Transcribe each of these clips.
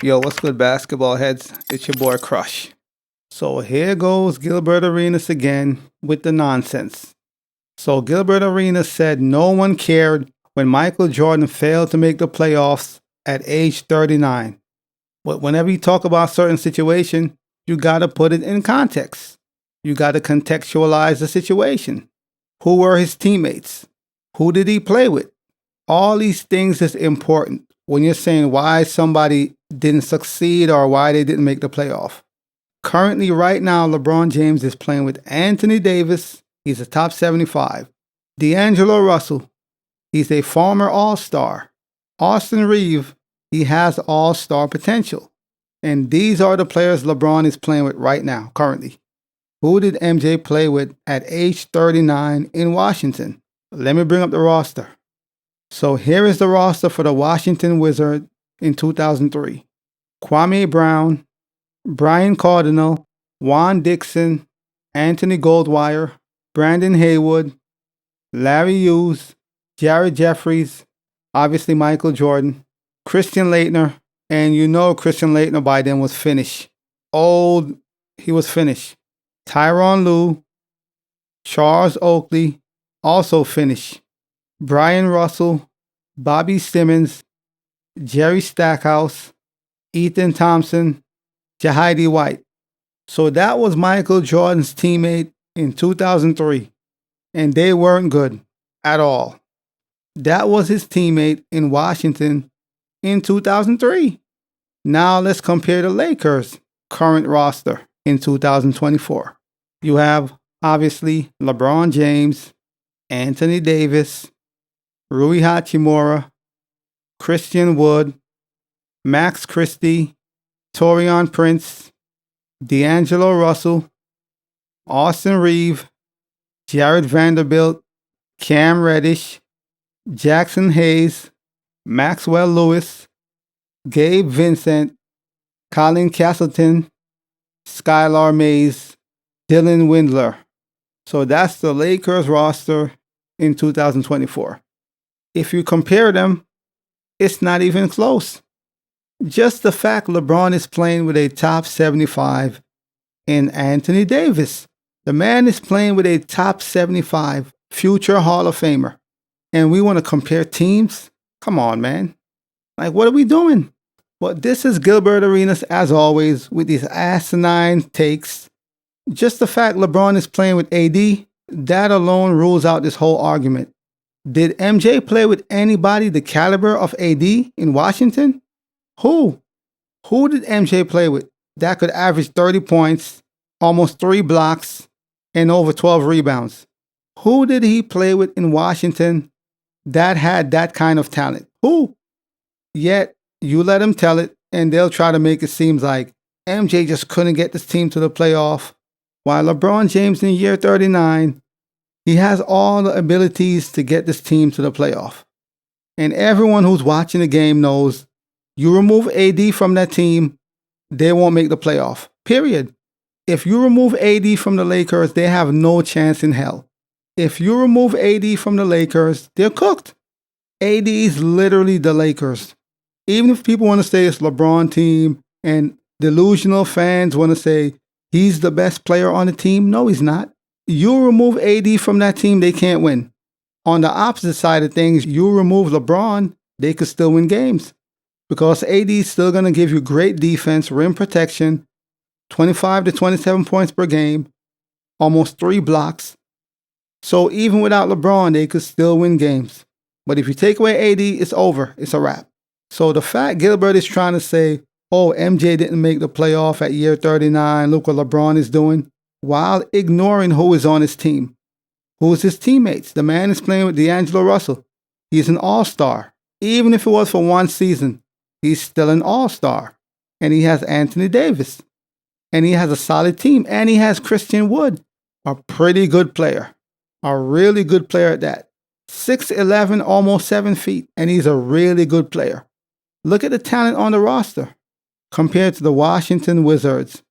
Yo, what's good, basketball heads? It's your boy Crush. So here goes Gilbert Arenas again with the nonsense. So Gilbert Arenas said no one cared when Michael Jordan failed to make the playoffs at age 39. But whenever you talk about a certain situation, you got to put it in context. You got to contextualize the situation. Who were his teammates? Who did he play with? All these things is important when you're saying why somebody didn't succeed or why they didn't make the playoff. Currently, right now, LeBron James is playing with Anthony Davis. He's a top 75. D'Angelo Russell. He's a former All-Star. Austin Reeves. He has All-Star potential. And these are the players LeBron is playing with right now, currently. Who did MJ play with at age 39 in Washington? Let me bring up the roster. So here is the roster for the Washington Wizards in 2003. Kwame Brown, Brian Cardinal, Juan Dixon, Anthony Goldwire, Brandon Haywood, Larry Hughes, Jared Jeffries, obviously Michael Jordan, Christian Laettner, and you know Christian Laettner by then was finished. Old, he was finished. Tyronn Lue, Charles Oakley, also finished. Brian Russell, Bobby Simmons, Jerry Stackhouse, Ethan Thompson, Jahidi White. So that was Michael Jordan's teammate in 2003, and they weren't good at all. That was his teammate in Washington in 2003. Now let's compare the Lakers' current roster in 2024. You have, obviously, LeBron James, Anthony Davis, Rui Hachimura, Christian Wood, Max Christie, Taurean Prince, D'Angelo Russell, Austin Reeves, Jared Vanderbilt, Cam Reddish, Jackson Hayes, Maxwell Lewis, Gabe Vincent, Colin Castleton, Skylar Mays, Dylan Windler. So that's the Lakers roster in 2024. If you compare them, it's not even close. Just the fact LeBron is playing with a top 75 in Anthony Davis. The man is playing with a top 75 future Hall of Famer. And we want to compare teams? Come on, man. Like, what are we doing? Well, this is Gilbert Arenas, as always, with these asinine takes. Just the fact LeBron is playing with AD, that alone rules out this whole argument. Did MJ play with anybody the caliber of AD in Washington? Who? Who did MJ play with that could average 30 points, almost 3 blocks, and over 12 rebounds? Who did he play with in Washington that had that kind of talent? Who? Yet, you let them tell it, and they'll try to make it seem like MJ just couldn't get this team to the playoff, while LeBron James in year 39, he has all the abilities to get this team to the playoff. And everyone who's watching the game knows you remove AD from that team, they won't make the playoff. Period. If you remove AD from the Lakers, they have no chance in hell. If you remove AD from the Lakers, they're cooked. AD is literally the Lakers. Even if people want to say it's LeBron team and delusional fans want to say he's the best player on the team, no, he's not. You remove AD from that team, they can't win. On the opposite side of things, you remove LeBron, they could still win games. Because AD is still going to give you great defense, rim protection, 25 to 27 points per game, almost 3 blocks. So even without LeBron, they could still win games. But if you take away AD, it's over. It's a wrap. So the fact Gilbert is trying to say, oh, MJ didn't make the playoff at year 39, look what LeBron is doing, while ignoring who is on his team. Who's his teammates? The man is playing with D'Angelo Russell. He's an all-star. Even if it was for one season, he's still an all-star. And he has Anthony Davis. And he has a solid team. And he has Christian Wood, a pretty good player. A really good player at that. 6'11", almost 7 feet. And he's a really good player. Look at the talent on the roster compared to the Washington Wizards.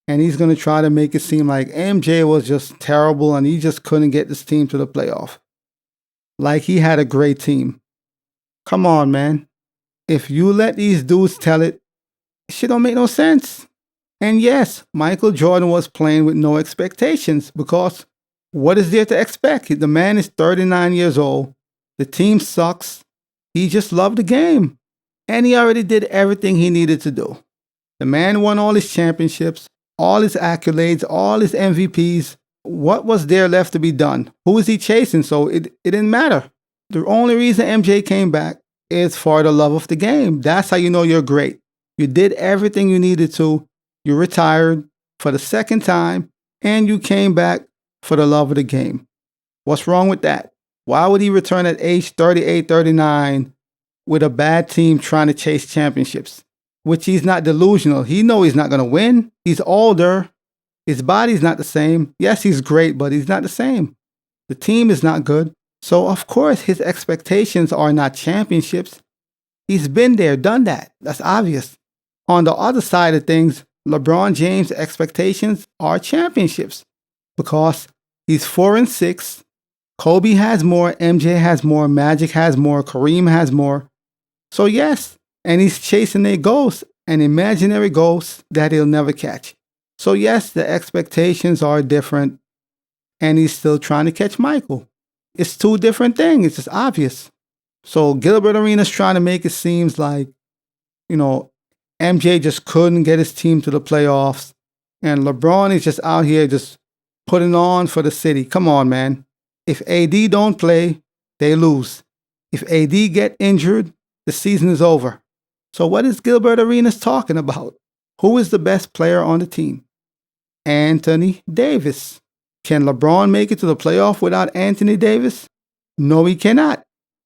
And he's going to try to make it seem like MJ was just terrible and he just couldn't get this team to the playoff. Like he had a great team. Come on, man. If you let these dudes tell it, Shit don't make no sense. And yes, Michael Jordan was playing with no expectations because what is there to expect? The man is 39 years old. The team sucks. He just loved the game. And he already did everything he needed to do. The man won all his championships, all his accolades, all his MVPs. What was there left to be done? Who was he chasing? So it didn't matter. The only reason MJ came back is for the love of the game. That's how you know you're great. You did everything you needed to. You retired for the second time, and you came back for the love of the game. What's wrong with that? Why would he return at age 38, 39 with a bad team trying to chase championships? Which he's not delusional. He knows he's not going to win. He's older. His body's not the same. Yes, he's great, but he's not the same. The team is not good. So, of course, his expectations are not championships. He's been there, done that. That's obvious. On the other side of things, LeBron James' expectations are championships because he's 4-6. Kobe has more, MJ has more, Magic has more, Kareem has more. So yes, and he's chasing a ghost, an imaginary ghost that he'll never catch. So yes, the expectations are different, and he's still trying to catch Michael. It's two different things. It's just obvious. So Gilbert Arenas trying to make it seem like, MJ just couldn't get his team to the playoffs, and LeBron is just out here just putting on for the city. Come on, man. If AD don't play, they lose. If AD get injured, the season is over. So what is Gilbert Arenas talking about? Who is the best player on the team? Anthony Davis. Can LeBron make it to the playoff without Anthony Davis? No, he cannot.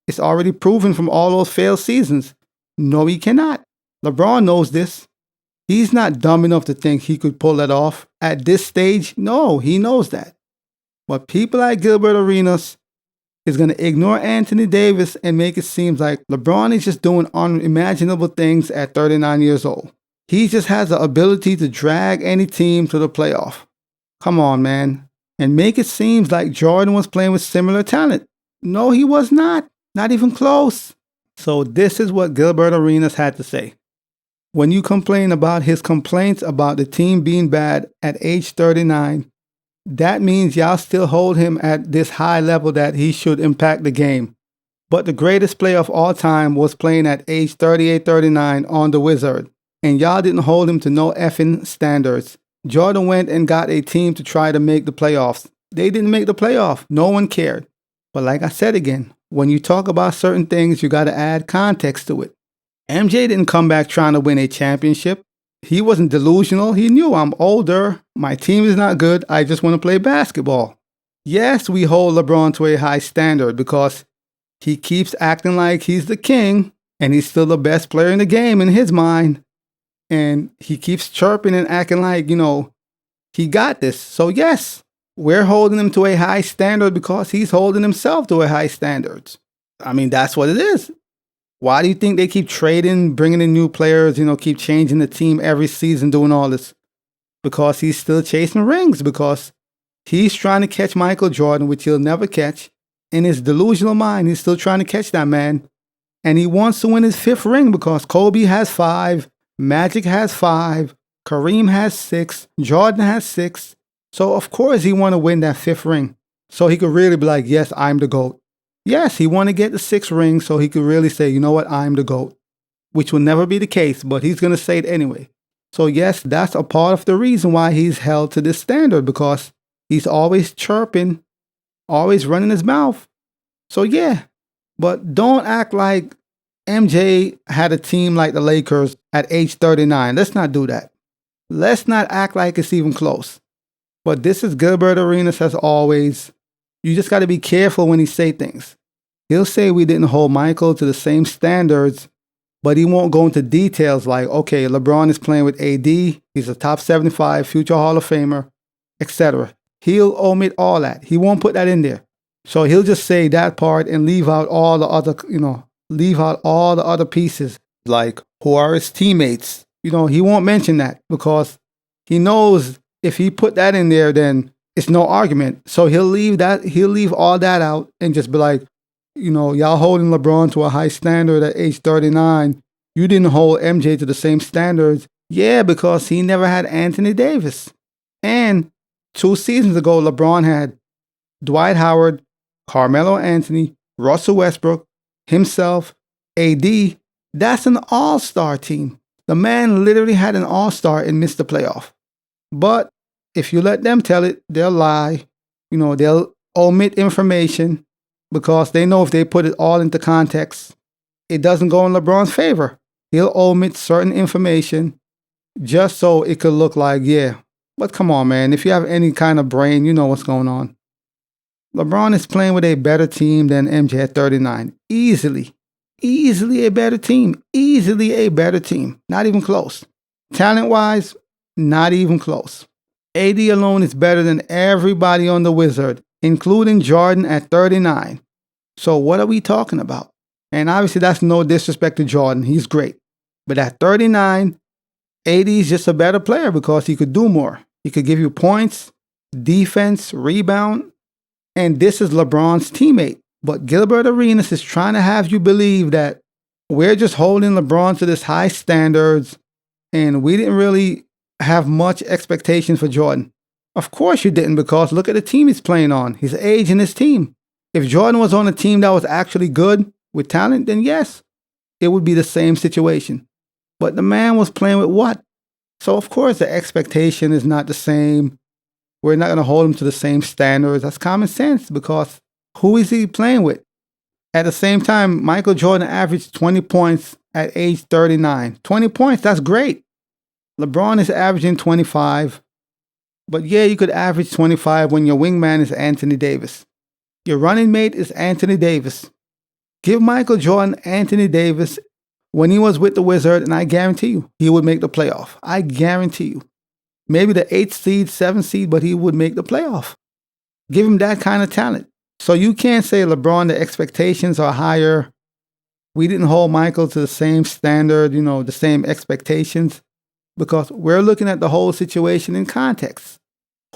It's already proven from all those failed seasons. No, he cannot. LeBron knows this. He's not dumb enough to think he could pull that off at this stage. No, he knows that. But people like Gilbert Arenas is going to ignore Anthony Davis and make it seem like LeBron is just doing unimaginable things at 39 years old. He just has the ability to drag any team to the playoff. Come on, man. And make it seem like Jordan was playing with similar talent. No, he was not. Not even close. So this is what Gilbert Arenas had to say. When you complain about his complaints about the team being bad at age 39, that means y'all still hold him at this high level that he should impact the game. But the greatest player of all time was playing at age 38, 39 on the Wizard. And y'all didn't hold him to no effing standards. Jordan went and got a team to try to make the playoffs. They didn't make the playoff. No one cared. But like I said again, when you talk about certain things, you got to add context to it. MJ didn't come back trying to win a championship. He wasn't delusional. He knew I'm older. My team is not good. I just want to play basketball. Yes, we hold LeBron to a high standard because he keeps acting like he's the king and he's still the best player in the game in his mind. And he keeps chirping and acting like, he got this. So yes, we're holding him to a high standard because he's holding himself to a high standard. I mean, that's what it is. Why do you think they keep trading, bringing in new players, keep changing the team every season, doing all this? Because he's still chasing rings, because he's trying to catch Michael Jordan, which he'll never catch. In his delusional mind, he's still trying to catch that man. And he wants to win his 5th ring because Kobe has 5, Magic has 5, Kareem has 6, Jordan has 6. So of course he want to win that 5th ring. So he could really be like, yes, I'm the GOAT. Yes, he want to get the 6th ring so he could really say, you know what, I'm the GOAT. Which will never be the case, but he's going to say it anyway. So yes, that's a part of the reason why he's held to this standard, because he's always chirping, always running his mouth. So yeah, but don't act like MJ had a team like the Lakers at age 39. Let's not do that. Let's not act like it's even close. But this is Gilbert Arenas as always. You just got to be careful when he say things. He'll say we didn't hold Michael to the same standards, but he won't go into details like, okay, LeBron is playing with AD, he's a top 75 future Hall of Famer, etc. He'll omit all that. He won't put that in there. So he'll just say that part and leave out all the other, pieces, like who are his teammates. He won't mention that because he knows if he put that in there, then it's no argument. So he'll leave all that out and just be like, y'all holding LeBron to a high standard at age 39, You didn't hold MJ to the same standards. Yeah, because he never had Anthony Davis. And 2 seasons ago, LeBron had Dwight Howard, Carmelo Anthony, Russell Westbrook, himself, AD. That's an all-star team. The man literally had an all-star and missed the playoff. But if you let them tell it, they'll lie. They'll omit information because they know if they put it all into context, it doesn't go in LeBron's favor. He'll omit certain information just so it could look like, yeah. But come on, man. If you have any kind of brain, you know what's going on. LeBron is playing with a better team than MJ at 39. Easily. Easily a better team. Easily a better team. Not even close. Talent-wise, not even close. AD alone is better than everybody on the Wizard, including Jordan at 39. So what are we talking about? And obviously that's no disrespect to Jordan. He's great. But at 39, AD is just a better player because he could do more. He could give you points, defense, rebound. And this is LeBron's teammate. But Gilbert Arenas is trying to have you believe that we're just holding LeBron to this high standards and we didn't really have much expectation for Jordan. Of course you didn't, because look at the team he's playing on, his age and his team. If Jordan was on a team that was actually good with talent, then yes, it would be the same situation. But the man was playing with what? So of course the expectation is not the same. We're not going to hold him to the same standards. That's common sense, because who is he playing with? At the same time, Michael Jordan averaged 20 points at age 39. 20 points, that's great. LeBron is averaging 25. But yeah, you could average 25 when your wingman is Anthony Davis. Your running mate is Anthony Davis. Give Michael Jordan Anthony Davis when he was with the Wizard, and I guarantee you, he would make the playoff. I guarantee you. Maybe the 8th seed, 7th seed, but he would make the playoff. Give him that kind of talent. So you can't say, LeBron, the expectations are higher. We didn't hold Michael to the same standard, the same expectations, because we're looking at the whole situation in context.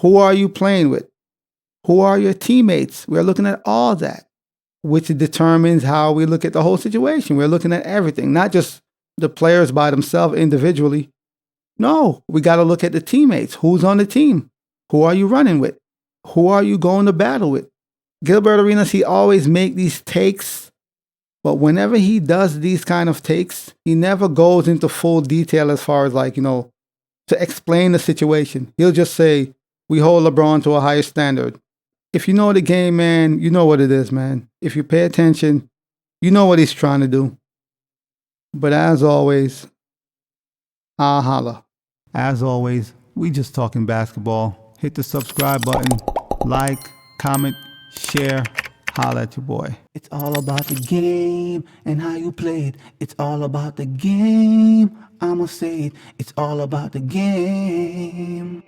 Who are you playing with? Who are your teammates? We're looking at all that, which determines how we look at the whole situation. We're looking at everything, not just the players by themselves individually. No, we got to look at the teammates. Who's on the team? Who are you running with? Who are you going to battle with? Gilbert Arenas, he always make these takes, but whenever he does these kind of takes, he never goes into full detail as far as to explain the situation. He'll just say, we hold LeBron to a higher standard. If you know the game, man, you know what it is, man. If you pay attention, you know what he's trying to do. But as always, I'll holla. As always, we just talking basketball. Hit the subscribe button, like, comment, share, holla at your boy. It's all about the game and how you play it. It's all about the game. I'ma say it. It's all about the game.